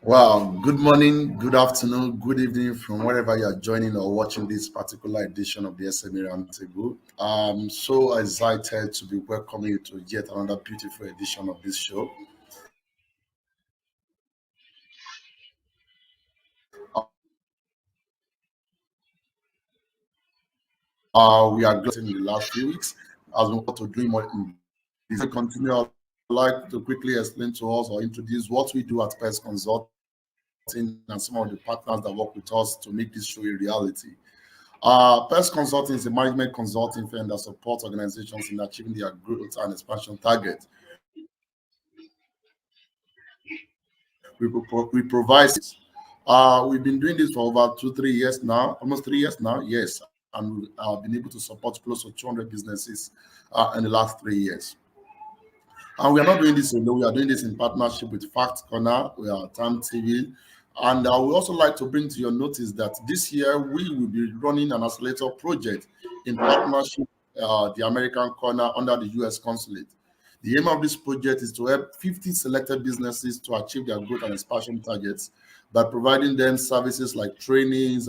Wow, good morning, good afternoon, good evening from wherever you are joining or watching this particular edition of the SME Roundtable. I'm so excited to be welcoming you to yet another beautiful edition of this show. We are glad in the last few weeks as we want to dream more in this continue. I'd like to quickly explain to us or introduce what we do at Pest Consulting and some of the partners that work with us to make this show a reality. Pest Consulting is a management consulting firm that supports organizations in achieving their growth and expansion targets. We provide. We've been doing this for over 2, 3 years now, almost 3 years now. Yes, and we've been able to support close to 200 businesses in the last 3 years. And we are not doing this alone. We are doing this in partnership with Fact Corner, we are Time TV. And I would also like to bring to your notice that this year we will be running an accelerator project in partnership the American Corner under the US Consulate. The aim of this project is to help 50 selected businesses to achieve their growth and expansion targets by providing them services like trainings,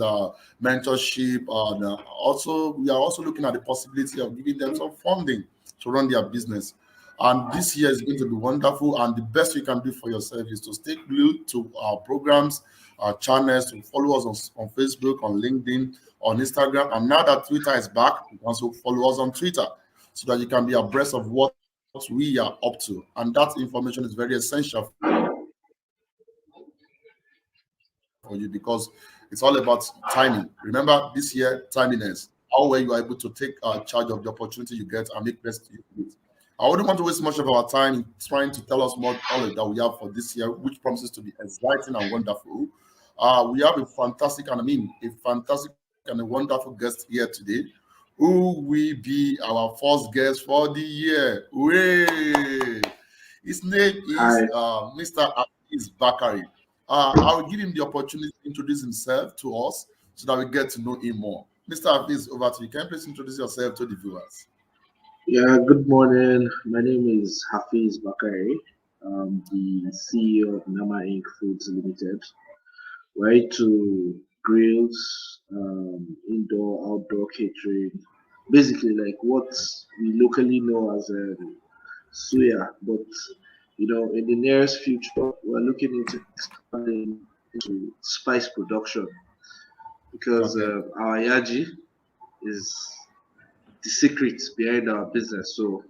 mentorship, and also we are also looking at the possibility of giving them some funding to run their business. And this year is going to be wonderful. And the best you can do for yourself is to stay glued to our programs, our channels, to follow us on Facebook, on LinkedIn, on Instagram. And now that Twitter is back, you can also follow us on Twitter so that you can be abreast of what we are up to. And that information is very essential for you because it's all about timing. Remember, this year, timeliness, how well you are able to take charge of the opportunity you get and make best use of it. I wouldn't want to waste much of our time in trying to tell us more knowledge that we have for this year, which promises to be exciting and wonderful. We have a fantastic, and I mean, a fantastic and a wonderful guest here today, who will be our first guest for the year. Hooray! His name is Hi. Mr. Hafiz Bakare. I will give him the opportunity to introduce himself to us so that we get to know him more. Mr. Hafiz, over to you. Can you please introduce yourself to the viewers? Yeah, good morning. My name is Hafiz Bakare. I'm the CEO of Nama Inc. Foods Limited. Right to grills, indoor, outdoor catering. Basically, like what we locally know as a suya. But, in the nearest future, we're looking into expanding into spice production because Okay. our yaji is the secret behind our business. So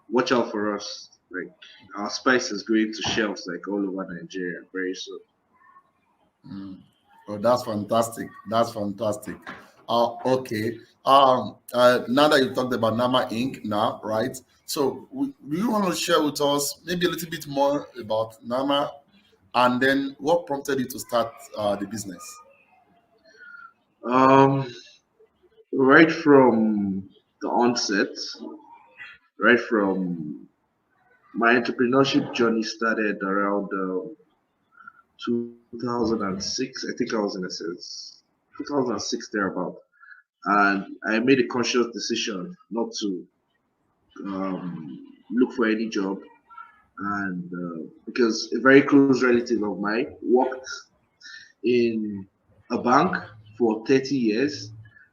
watch out for us. Like our spice is going to shelves like all over Nigeria very soon. Mm. Oh, that's fantastic. That's fantastic. Okay. Now that you talked about Nama Inc. now, right? So, do you want to share with us maybe a little bit more about Nama, and then what prompted you to start the business? Um, right from the onset, right from my entrepreneurship journey started around 2006. I think I was in a sense 2006 thereabout, and I made a conscious decision not to look for any job, and because a very close relative of mine worked in a bank for 30 years,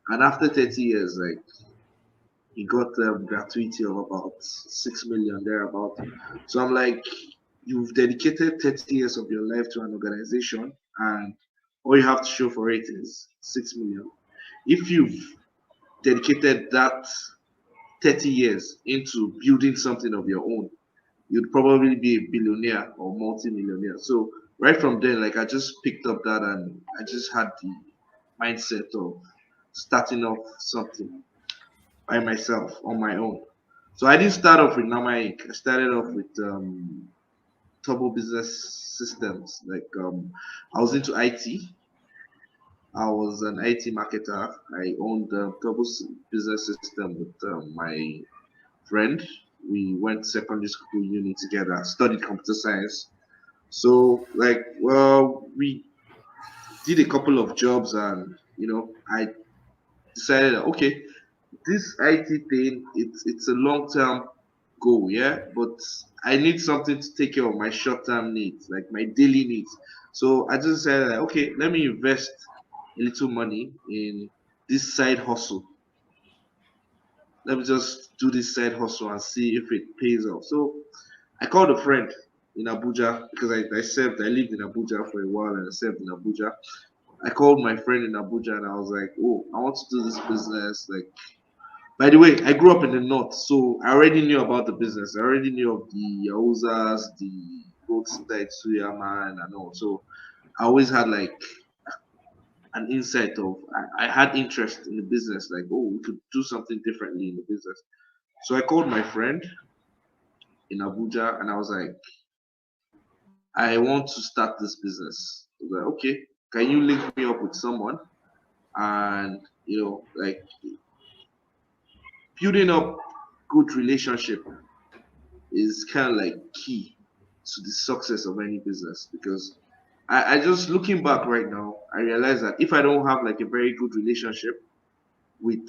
and after 30 years, like he got a gratuity of about 6 million thereabout. So I'm like, you've dedicated 30 years of your life to an organization, and all you have to show for it is 6 million. If you've dedicated that 30 years into building something of your own, you'd probably be a billionaire or multi-millionaire. So right from then, like I just picked up that and I just had the mindset of starting off something by myself on my own. So I didn't start off with Nama Inc. I started off with Turbo Business Systems. Like I was into IT. I was an IT marketer. I owned the Turbo Business System with my friend. We went secondary school uni together, studied computer science. So like, well, we did a couple of jobs, and I decided that, okay, this IT thing, it's a long term goal, yeah, but I need something to take care of my short term needs, like my daily needs. So I just said, like, okay, let me invest a little money in this side hustle. Let me just do this side hustle and see if it pays off. So I called a friend in Abuja because I lived in Abuja for a while and I served in Abuja. I called my friend in Abuja and I was like, oh, I want to do this business. Like, by the way, I grew up in the north, so I already knew about the business. I already knew of the Yauzas, the roadside Suyaman, and all. So I always had like an insight of, I had interest in the business, like, oh, we could do something differently in the business. So I called my friend in Abuja and I was like, I want to start this business. He was like, okay, can you link me up with someone? And like, building up good relationship is kind of like key to the success of any business, because I just looking back right now, I realize that if I don't have like a very good relationship with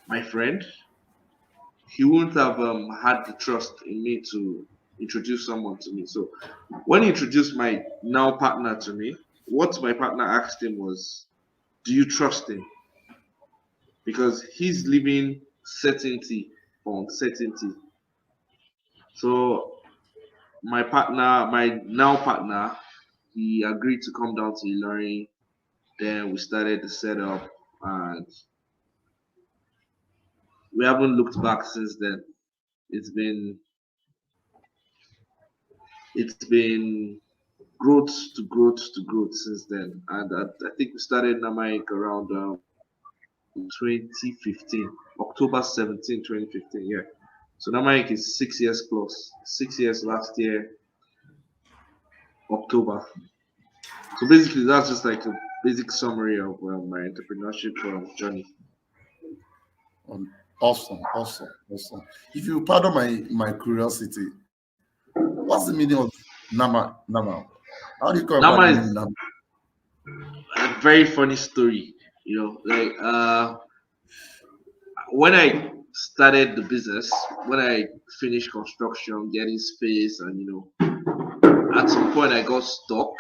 my friend, he wouldn't have had the trust in me to introduce someone to me. So when he introduced my now partner to me, what my partner asked him was, do you trust him? Because he's living certainty for uncertainty. So my now partner, he agreed to come down to Ilorin. Then we started the setup, and we haven't looked back since then. It's been it's been growth to growth to growth since then, and I think we started Namaik around 2015, October 17, 2015. Yeah. So Namaik is 6 years plus. 6 years last year, October. So basically, that's just like a basic summary of my entrepreneurship journey. Awesome, awesome, awesome. If you pardon my curiosity, what's the meaning of Nama? How do you come about the Nama name is Nama? a very funny story. Like when I started the business, when I finished construction, getting space, and at some point I got stuck,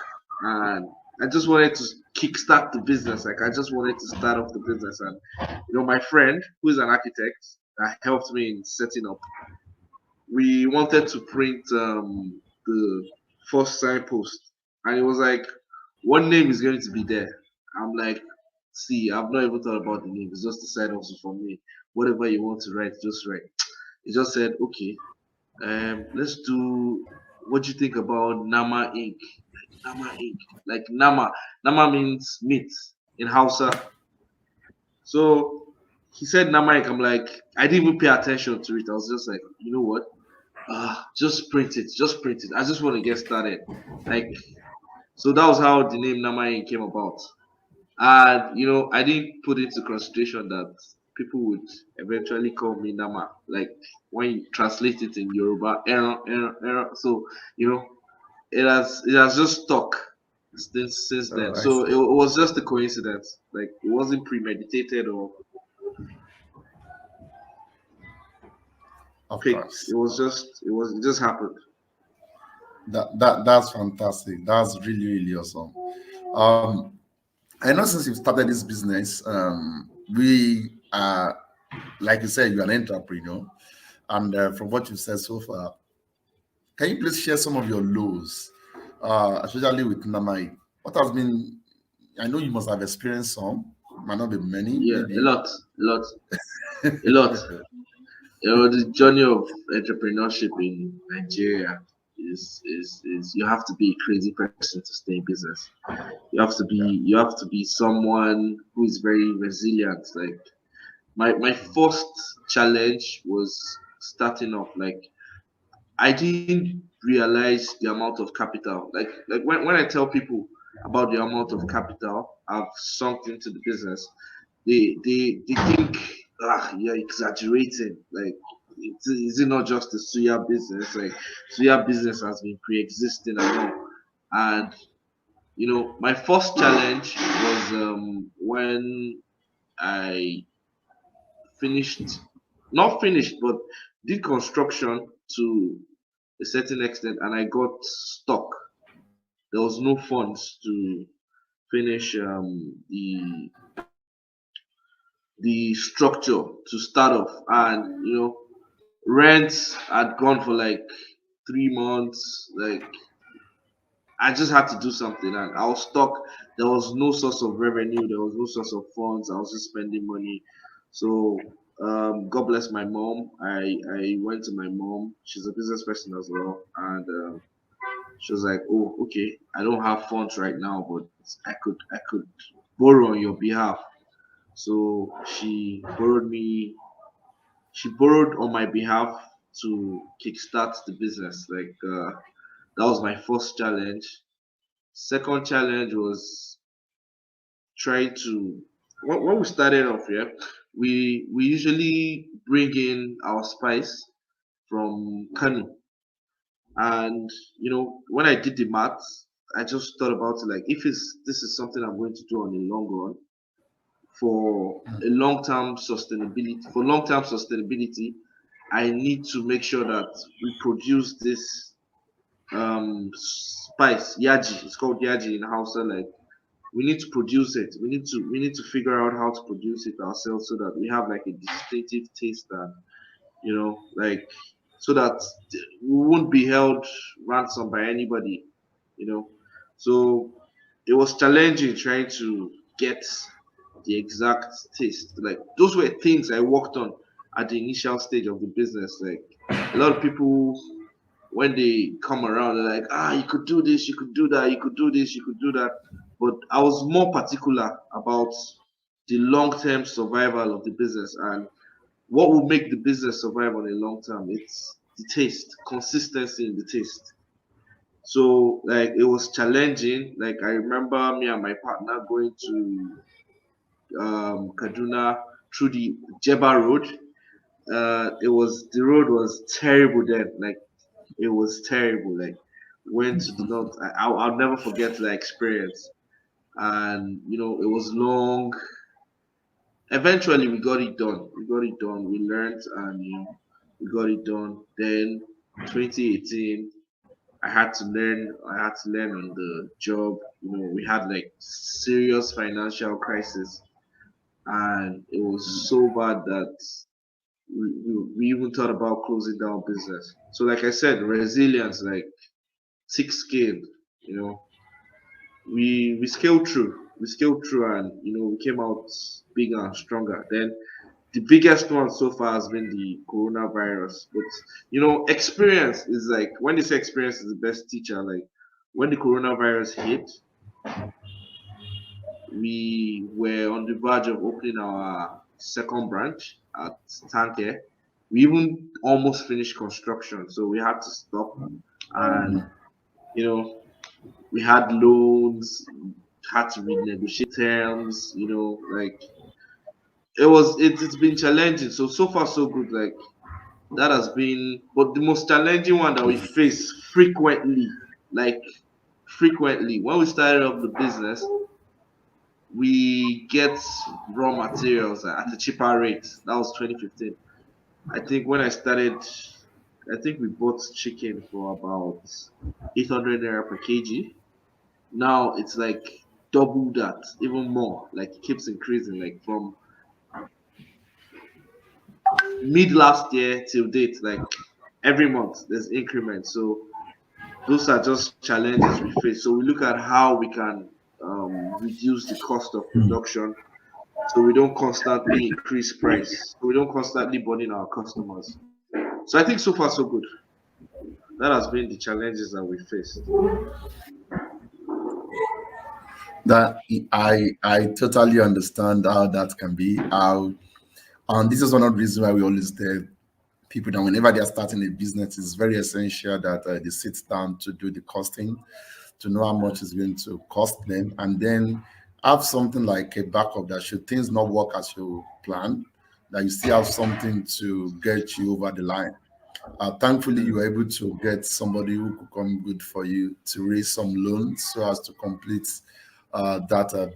and I just wanted to kickstart the business. Like, I just wanted to start off the business, and my friend, who is an architect, that helped me in setting up, we wanted to print the first signpost, and it was like, what name is going to be there? I'm like, see, I've not even thought about the name. It's just a side hustle for me. Whatever you want to write, just write. He just said, okay, let's do. What do you think about Nama Ink? Nama Ink, like Nama. Nama means meat in Hausa. So he said Nama Ink. I'm like, I didn't even pay attention to it. I was just like, you know what? Just print it. Just print it. I just want to get started. Like, so that was how the name Nama Ink came about. And I didn't put into consideration that people would eventually call me Nama. Like, when you translate it in Yoruba, error, error, error. So it has just stuck since then. I So see. it was just a coincidence. Like, it wasn't premeditated or Of picked. course. It just happened. That's fantastic. That's really really awesome. Um, I know since you've started this business, we are, like you said, you're an entrepreneur, and from what you've said so far, can you please share some of your lows, especially with Namai? What has been? I know you must have experienced some, might not be many, Yeah, a maybe. lot, a lot, a lot. The journey of entrepreneurship in Nigeria is you have to be a crazy person to stay in business. Yeah. You have to be someone who is very resilient. Like, my first challenge was starting off. Like, I didn't realize the amount of capital. Like when I tell people about the amount of capital I've sunk into the business, they think, you're exaggerating. Like, is it not just the suya business? Like suya business has been pre-existing and all. And my first challenge was when I finished, not finished, but did construction to a certain extent, and I got stuck. There was no funds to finish the structure to start off, and rents had gone for like 3 months. Like I just had to do something, and I was stuck. There was no source of revenue. There was no source of funds. I was just spending money. So God bless my mom. I went to my mom. She's a business person as well, and she was like, "Oh, okay. I don't have funds right now, but I could borrow on your behalf." So she borrowed on my behalf to kickstart the business. Like that was my first challenge. Second challenge was trying to when we started off here, we usually bring in our spice from Kanu. And when I did the maths, I just thought about it like if this is something I'm going to do on the long run for a long term sustainability, I need to make sure that we produce this spice yaji. It's called yaji in Hausa. Like we need to produce it. We need to figure out how to produce it ourselves so that we have like a distinctive taste, and like so that we won't be held ransom by anybody. you know so it was challenging trying to get the exact taste. Like those were things I worked on at the initial stage of the business. Like a lot of people, when they come around, they're like, you could do this, you could do that, you could do this, you could do that. But I was more particular about the long-term survival of the business and what will make the business survive on a long term. It's the taste, consistency in the taste. So like it was challenging. Like I remember me and my partner going to Kaduna through the Jeba Road. It was the road was terrible then. Like it was terrible. Like went to the north. I'll never forget that experience. And it was long. Eventually, we got it done. We got it done. We learned, and we got it done. Then 2018, I had to learn. I had to learn on the job. We had like serious financial crisis, and it was so bad that we even thought about closing down business. So, like I said, resilience, like thick skin. You know, we scaled through. We scaled through, and we came out bigger and stronger. Then the biggest one so far has been the coronavirus. But experience is like when they say experience is the best teacher. Like when the coronavirus hit, we were on the verge of opening our second branch at Tanke. We even almost finished construction, so we had to stop. And you know, we had loans, had to renegotiate terms. Like it's been challenging. So far so good. Like that has been, but the most challenging one that we face like frequently, when we started up the business, we get raw materials at a cheaper rate. That was 2015. I think when I started, I think we bought chicken for about 800 naira per kg. Now it's like double that, even more. Like it keeps increasing. Like from mid last year till date, like every month there's increments. So those are just challenges we face. So we look at how we can reduce the cost of production, so we don't constantly increase price. So we don't constantly burden our customers. So I think so far so good. That has been the challenges that we faced. That I totally understand how that can be. How and this is one of the reasons why we always tell people that whenever they are starting a business, it's very essential that they sit down to do the costing, to know how much it's going to cost them, and then have something like a backup that should things not work as you plan, that you still have something to get you over the line. Thankfully, you mm, were able to get somebody who could come good for you to raise some loans so as to complete that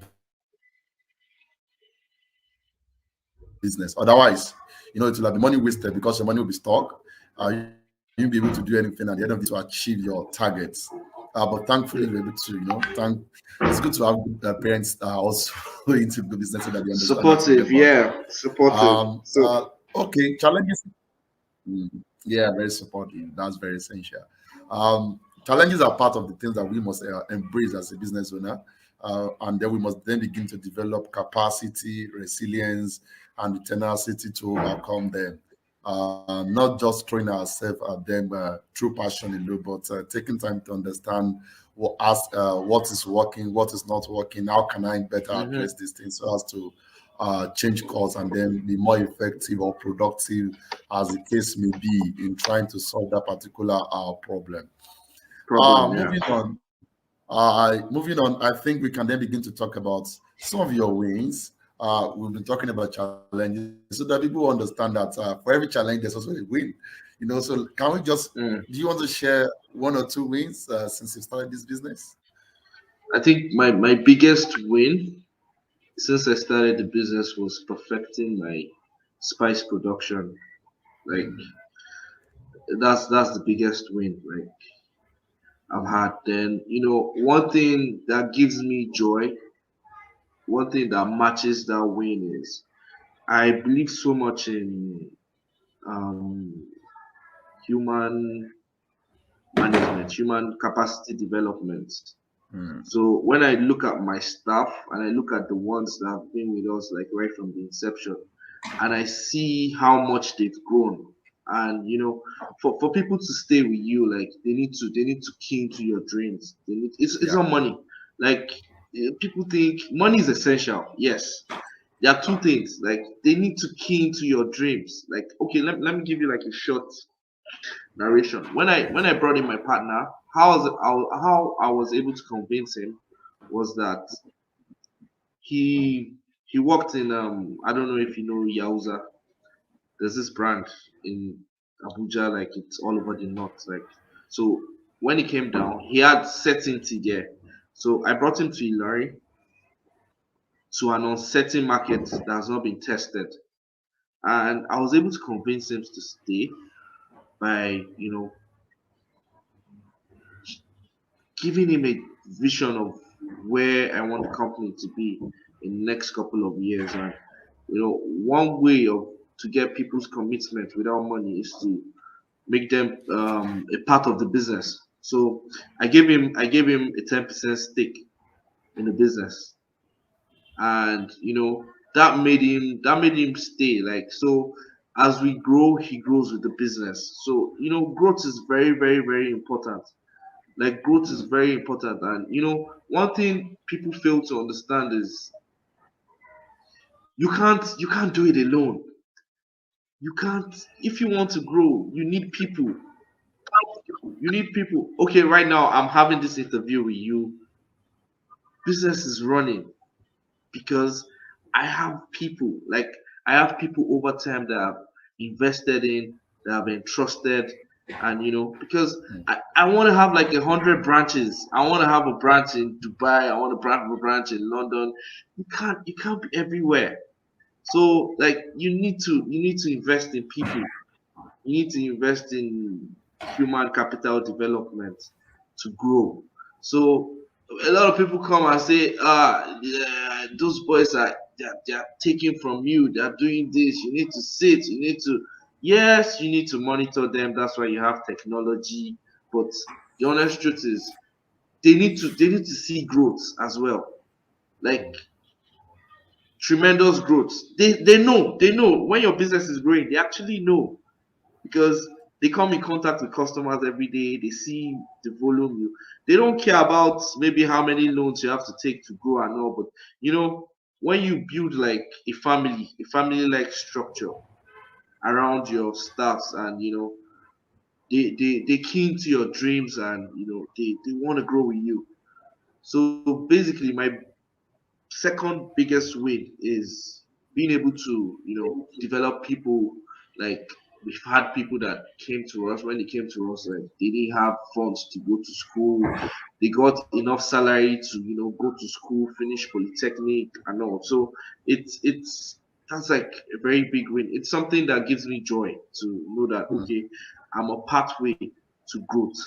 business. Otherwise, it will have been money wasted because your money will be stuck. You won't be able to do anything at the end of the day to achieve your targets. But thankfully, you're able to, thank. It's good to have parents also into the business so that they understand what you're talking about. supportive, yeah, supportive. So Okay, challenges. Yeah, very supportive. That's very essential. Challenges are part of the things that we must embrace as a business owner, and then we must then begin to develop capacity, resilience, and the tenacity to overcome them. Not just throwing ourselves at them through passion alone, but taking time to understand what is working, what is not working, how can I better mhm, address these things so as to change course and then be more effective or productive as the case may be in trying to solve that particular problem. problem, yeah. Moving on, I think we can then begin to talk about some of your wins. We've been talking about challenges so that people understand that for every challenge there's also a win. So can we just Mm. do you want to share one or two wins since you started this business? I think my biggest win since I started the business was perfecting my spice production. Like that's the biggest win like I've had. Then one thing that gives me joy, one thing that matches that win is I believe so much in um, human management, human capacity development. Mm, So when I look at my staff and I look at the ones that have been with us like right from the inception, and I see how much they've grown, and for people to stay with you, like they need to key into your dreams. It's yeah. not money. Like people think money is essential. Yes, there are two things. Like they need to key into your dreams. Like okay, let me give you like a short narration. When I brought in my partner, how I was able to convince him was that he he worked in I don't know if you know Yauza. There's this brand in Abuja, like it's all over the north. Like so when he came down, he had certainty there. So I brought him to Ilari to an uncertain market that has not been tested. And I was able to convince him to stay by, giving him a vision of where I want the company to be in the next couple of years. And one way of to get people's commitment without money is to make them a part of the business. So I gave him a 10% stake in the business, and that made him stay. Like so, as we grow, he grows with the business. So growth is very very very important. Like growth is very important, and one thing people fail to understand is you can't do it alone. You can't. If you want to grow, you need people. You need people. Okay, right now I'm having this interview with you. Business is running because I have people. Like I have people over time that I've invested in, that have entrusted, and because I want to have like 100 branches. I want to have a branch in Dubai. I want to have a branch in London. You can't be everywhere. So like you need to invest in people. You need to invest in human capital development to grow. So a lot of people come and say, yeah, those boys they're taking from you, they're doing this, you need to sit, you need to yes, you need to monitor them. That's why you have technology. But the honest truth is they need to see growth as well. Like tremendous growth. They know when your business is growing, they actually know because they come in contact with customers every day. They see the volume. They don't care about maybe how many loans you have to take to grow and all. But when you build like a family like structure around your staffs, and they keen to your dreams, and they want to grow with you. So basically, my second biggest win is being able to, develop people. Like, we've had people that came to us. When they came to us, like, they didn't have funds to go to school. They got enough salary to, go to school, finish polytechnic and all. So it's that's like a very big win. It's something that gives me joy to know that, okay, I'm a pathway to growth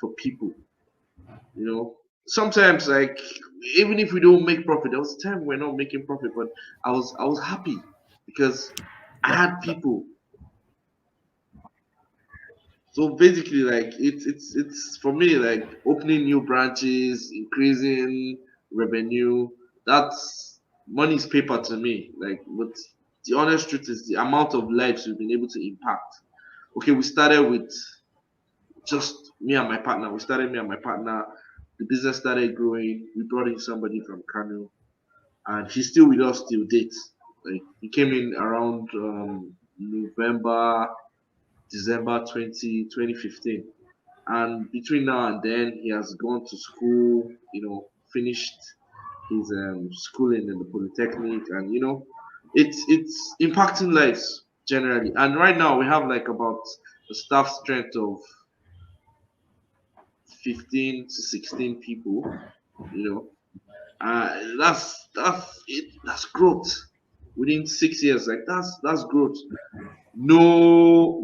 for people. Sometimes, like, even if we don't make profit, there was a time we're not making profit, but I was happy because I Yeah. had people. So basically, like, it's for me, like, opening new branches, increasing revenue. That's money's paper to me. Like, but the honest truth is the amount of lives we've been able to impact. Okay, we started with just me and my partner. We started me and my partner. The business started growing. We brought in somebody from Kano, and he's still with us till date. Like, he came in around November, December 2015. And between now and then, he has gone to school, finished his schooling in the Polytechnic, and it's impacting lives generally. And right now, we have like about a staff strength of 15 to 16 people, you know. That's it. That's growth within 6 years. Like, that's growth. No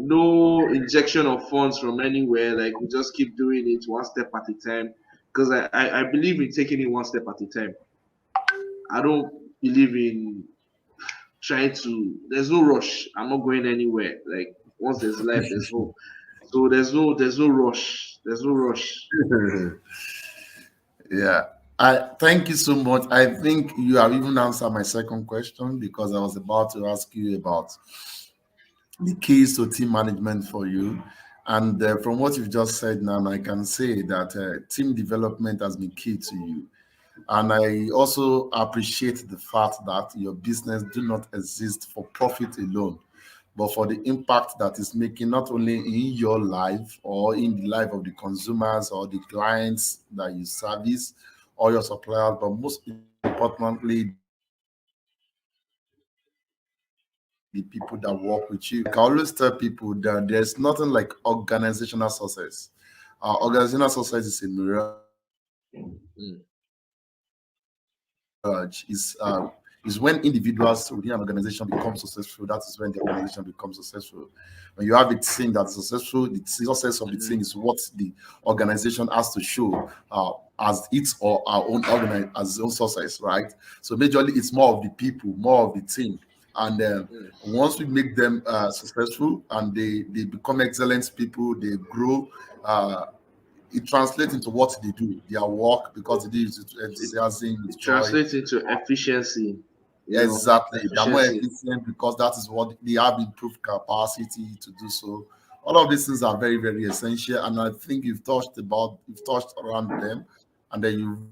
injection of funds from anywhere. Like, we just keep doing it one step at a time. Because I believe in taking it one step at a time. I don't believe in trying to. There's no rush. I'm not going anywhere. Like, once there's life, there's hope. So there's no rush. There's no rush. Yeah. I thank you so much. I think you have even answered my second question because I was about to ask you about the keys to team management for you. And from what you've just said now, I can say that team development has been key to you. And I also appreciate the fact that your business do not exist for profit alone, but for the impact that is making not only in your life or in the life of the consumers or the clients that you service or your suppliers, but most importantly, the people that work with you. Like, I always tell people that there's nothing like organizational success. Organizational success is a mirage. Mm. Is when individuals within an organization become successful. That is when the organization becomes successful. When you have a team that's successful, the success of the team is what the organization has to show as its or our own as its own success, right? So majorly it's more of the people, more of the team. And Mm. once we make them successful and they become excellent people, they grow. It translates into what they do, their work, because they do it with It, enthusiasm, with it joy. translates into efficiency. Exactly. They're more Efficiency. efficient because that is what they have improved capacity to do so. All of these things are very, very essential. And I think you've touched around them, and then you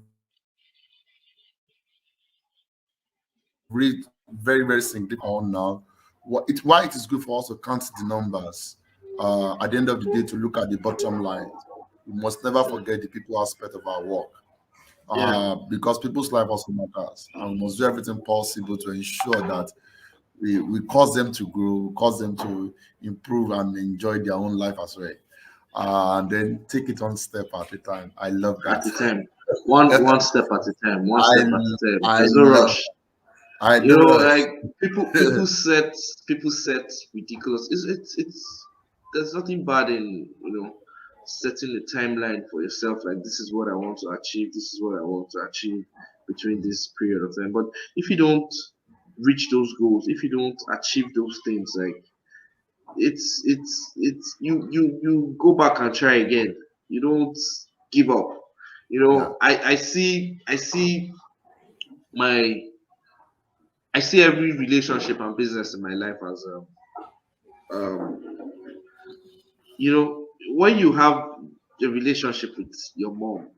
read very, very significant on now. Why it is good for us to count the numbers. At the end of the day, to look at the bottom line. We must never forget the people aspect of our work. Yeah. Because people's life also matters, and we must do everything possible to ensure that we cause them to grow, cause them to improve and enjoy their own life as well. And then take it one step at a time. I love At that. a time. One step at a time. One I step at a time. I There's no love rush. I know Like, rush. people set ridiculous. It's there's nothing bad in, setting a timeline for yourself. Like, this is what I want to achieve. This is what I want to achieve between this period of time. But if you don't reach those goals, if you don't achieve those things, like, it's you go back and try again. You don't give up. Yeah, My I see every relationship and business in my life as um when you have a relationship with your mom,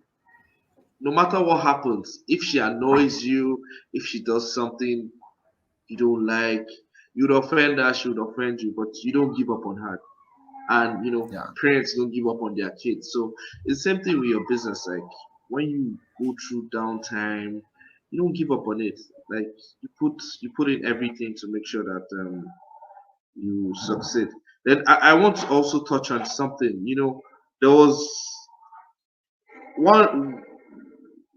no matter what happens, if she annoys you, if she does something you don't like, you'd offend her, she would offend you, but you don't give up on her. And yeah, parents don't give up on their kids. So it's the same thing with your business. Like, when you go through downtime, you don't give up on it. Like you put in everything to make sure that you succeed. Then I want to also touch on something. There was one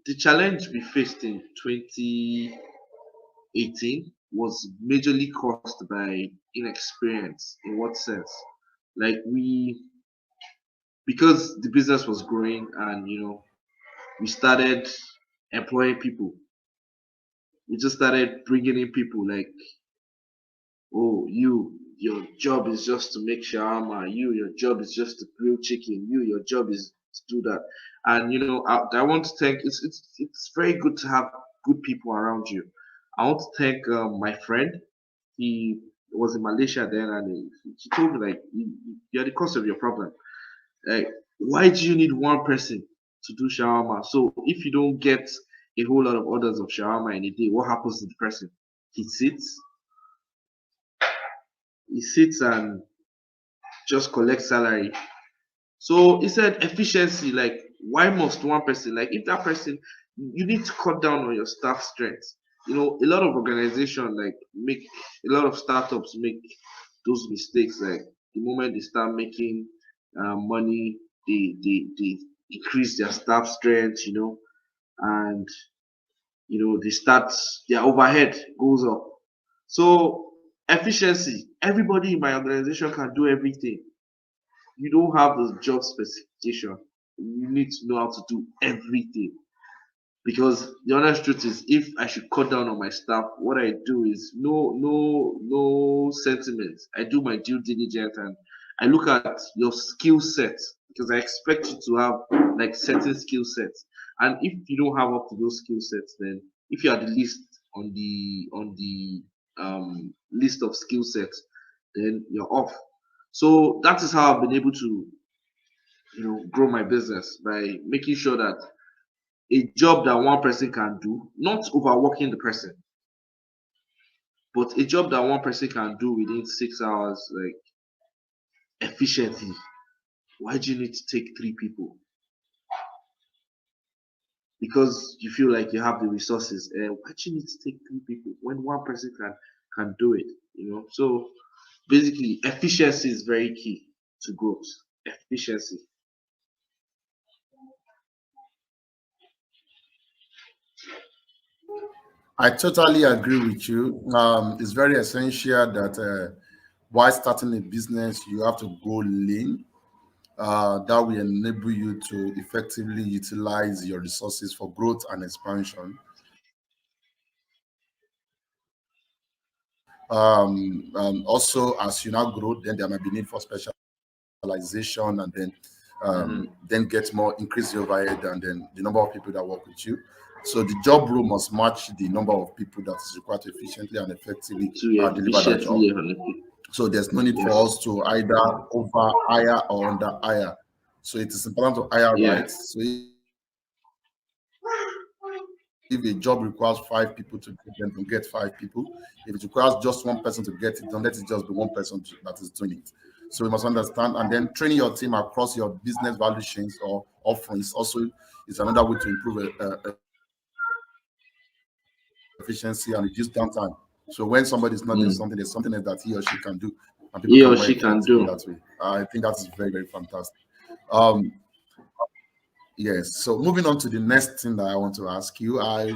the challenge we faced in 2018 was majorly caused by inexperience. In what sense? Like because the business was growing and we started employing people. We just started bringing in people like, oh, your job is just to make shawarma. Your job is just to grill chicken. Your job is to do that. And I want to thank. It's very good to have good people around you. I want to thank my friend. He was in Malaysia then, and he told me like, you're the cause of your problem. Like, why do you need one person to do shawarma? So if you don't get a whole lot of orders of shawarma in a day, what happens to the person? He sits, he sits and just collects salary. So he said efficiency, like why must one person, like if that person, you need to cut down on your staff strength. A lot of organizations like make a lot of startups make those mistakes. Like the moment they start making money, they increase their staff strength, and they start their overhead goes up. So efficiency, everybody in my organization can do everything. You don't have the job specification. You need to know how to do everything. Because the honest truth is, if I should cut down on my staff, what I do is no sentiments. I do my due diligence and I look at your skill set because I expect you to have like certain skill sets. And if you don't have up to those skill sets, then if you are the least on the list of skill sets, then you're off. So that is how I've been able to grow my business by making sure that a job that one person can do, not overworking the person, but a job that one person can do within 6 hours, like efficiently. Why do you need to take three people? Because you feel like you have the resources. Why do you need to take three people when one person can do it? So basically, efficiency is very key to growth. Efficiency. I totally agree with you. It's very essential that while starting a business, you have to go lean. That will enable you to effectively utilize your resources for growth and expansion. Also, as you now grow, then there might be need for specialization, and Mm-hmm. then get more increase your overhead, and then the number of people that work with you. So the job role must match the number of people that is required to efficiently and effectively To deliver that job. efficiently, So there's no need for yes, us to either over hire or under hire. So it is important to hire yeah, right. So if a job requires 5 people to get them, to get 5 people. If it requires just one person to get it, don't let it just be one person that is doing it. So we must understand, and then training your team across your business value chains or offerings also is another way to improve efficiency and reduce downtime. So when somebody is not doing mm. something, there's something else that he or she can do, and people He or can more she can effectively do. that way. I think that is very, very fantastic. Um, yes. So moving on to the next thing that I want to ask you, I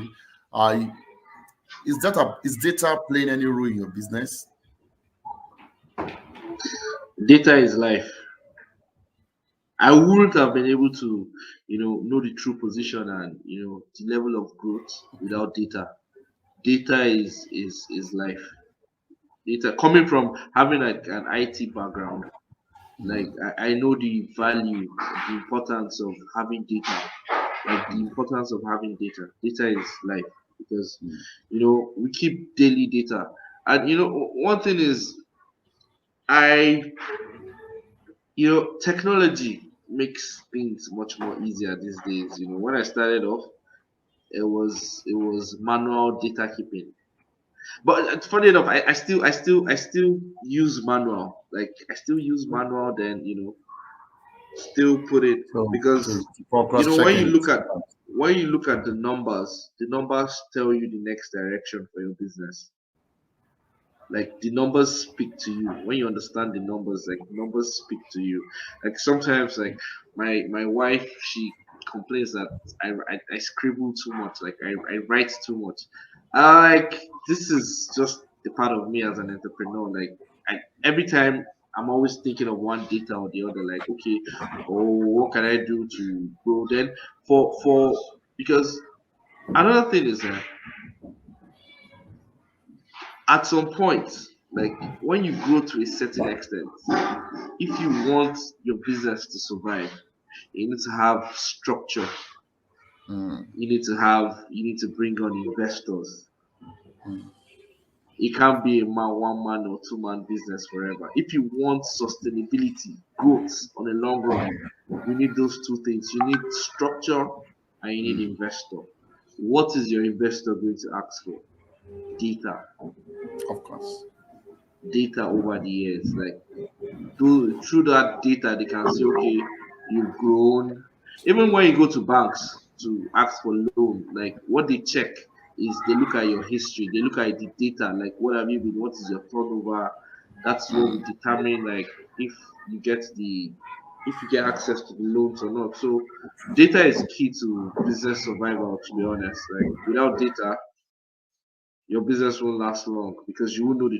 is data playing any role in your business? Data is life. I wouldn't have been able to, know the true position and the level of growth without data. Data is life. Data coming from having like an IT background, like I know the value, the importance of having data, like the importance of having data. Data is life because we keep daily data, and one thing is I technology makes things much more easier these days. When I started off, it was manual data keeping. But funny enough, I still use manual. Like I still use manual. Then still put it So because for when you cross-checking look at sometimes. when you look at the numbers tell you the next direction for your business. Like the numbers speak to you. When you understand the numbers, like numbers speak to you. Like sometimes, like my wife, she complains that I scribble too much. Like I write too much. Like this is just a part of me as an entrepreneur. Like every time I'm always thinking of one data or the other. Like okay, oh, what can I do to grow? Then for because another thing is that at some point, like when you grow to a certain extent, if you want your business to survive, you need to have structure. Mm, You need to bring on investors. mm, It can't be a man, one man or two man business forever. If you want sustainability, growth on a long run, you need those two things. You need structure and you need mm. investor. What is your investor going to ask for? Data. Of course. Data over the years. Like through that data, they can see, okay, you've grown. Even when you go to banks to ask for loan, like what they check is they look at your history, they look at the data, like what have you been, what is your turnover. That's what will determine like if you get the if you get access to the loans or not. So data is key to business survival, to be honest. Like without data, your business won't last long because you won't know the